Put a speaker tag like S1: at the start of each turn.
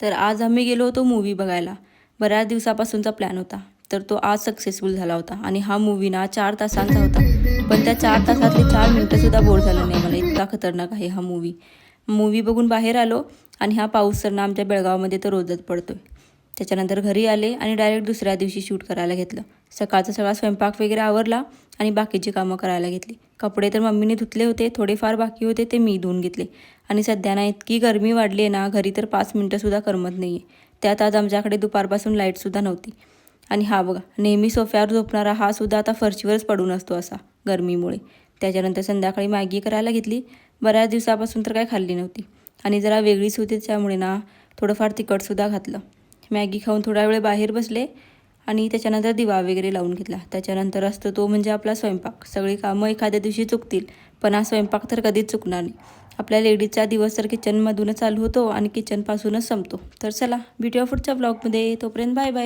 S1: तर आज आम्ही गेलो होतो मूव्ही बघायला. बऱ्याच दिवसापासूनचा प्लॅन होता. तर तो आज सक्सेसफुल झाला होता आणि हा मूव्ही ना 4 तासांचा होता. पण त्या 4 तासातले 4 मिनिटंसुद्धा बोर झालं नाही मला. इतका खतरनाक आहे हा मूव्ही. मूव्ही बघून बाहेर आलो आणि हा पाऊस तर ना आमच्या बेळगावमध्ये तर रोजच पडतोय. त्याच्यानंतर घरी आले आणि डायरेक्ट दुसऱ्या दिवशी शूट करायला घेतलं. सकाळचा सगळा स्वयंपाक वगैरे आवरला आणि बाकीची कामं करायला घेतली. कपडे तर मम्मीने धुतले होते, थोडेफार बाकी होते ते मी धुवून घेतले. आणि सध्या ना इतकी गरमी वाढली आहे ना, घरी तर 5 मिनिटंसुद्धा करमत नाही आहे. त्यात आज आमच्याकडे दुपारपासून लाईटसुद्धा नव्हती. आणि हा बघा, नेहमी सोफ्यावर झोपणारा हा सुद्धा आता फरशीवरच पडून असतो असा गरमीमुळे. त्याच्यानंतर संध्याकाळी मॅगी करायला घेतली. बऱ्याच दिवसापासून तर काही खाल्ली नव्हती आणि जरा वेगळीच होती, त्यामुळे ना थोडंफार तिखटसुद्धा घातलं. मॅगी खाऊन थोडा वेळ बाहेर बसले आणि त्याच्यानंतर दिवा वगैरे लावून घेतला. त्याच्यानंतर असतो तो म्हणजे आपला स्वयंपाक. सगळी कामं एखाद्या दिवशी चुकतील, पण हा स्वयंपाक तर कधीच चुकणार नाही. आपल्या लेडीजचा दिवस तर किचनमधूनच चालू होतो आणि किचनपासूनच संपतो. तर चला, भेटूया पुढच्या ब्लॉगमध्ये. तोपर्यंत बाय बाय.